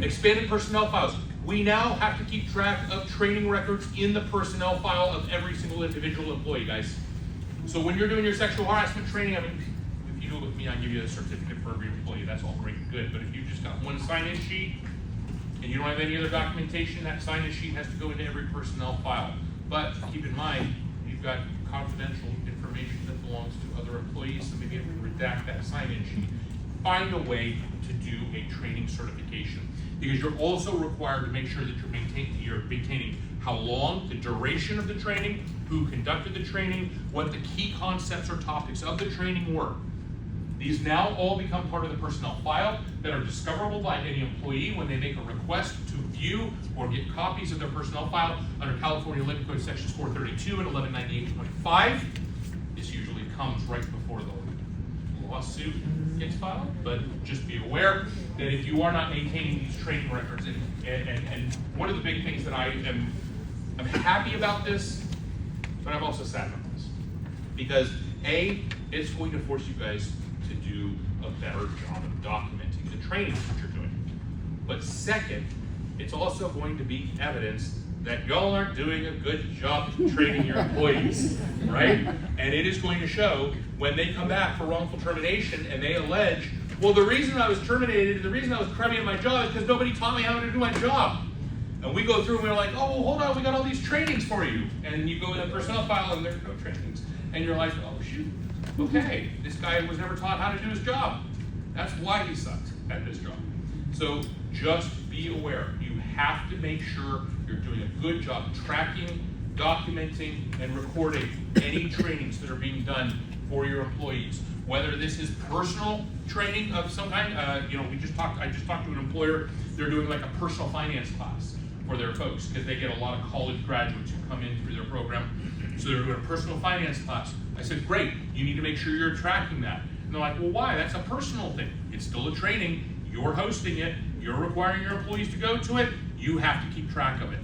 Expanded personnel files. We now have to keep track of training records in the personnel file of every single individual employee, guys. So when you're doing your sexual harassment training, I mean, if you do it with me, I give you a certificate for every employee. That's all great and good. But if you've just got one sign-in sheet and you don't have any other documentation, that sign-in sheet has to go into every personnel file. But keep in mind, you've got confidential information that belongs to other employees, so maybe you have to redact that sign-in sheet. Find a way to do a training certification, because you're also required to make sure that you're maintaining how long, the duration of the training, who conducted the training, what the key concepts or topics of the training were. These now all become part of the personnel file that are discoverable by any employee when they make a request to view or get copies of their personnel file under California Labor Code sections 432 and 1198.5. This usually comes right before the lawsuit gets filed, but just be aware that if you are not maintaining these training records, and one of the big things that I'm happy about this, but I'm also sad about this, because A, it's going to force you guys to do a better job of documenting the trainings that you're doing. But second, it's also going to be evidence that y'all aren't doing a good job training your employees, right? And it is going to show when they come back for wrongful termination and they allege, well, the reason I was terminated, the reason I was crummy at my job is because nobody taught me how to do my job. And we go through and we're like, oh, well, hold on, we got all these trainings for you. And you go in the personnel file and there's no trainings. And you're like, oh, shoot, okay, this guy was never taught how to do his job. That's why he sucks at this job. So just be aware. You have to make sure you're doing a good job tracking, documenting, and recording any trainings that are being done for your employees. Whether this is personal training of some kind, I just talked to an employer. They're doing like a personal finance class for their folks because they get a lot of college graduates who come in through their program. So they're doing a personal finance class. I said, great, you need to make sure you're tracking that. And they're like, well, why? That's a personal thing. It's still a training. You're hosting it. You're requiring your employees to go to it. You have to keep track of it.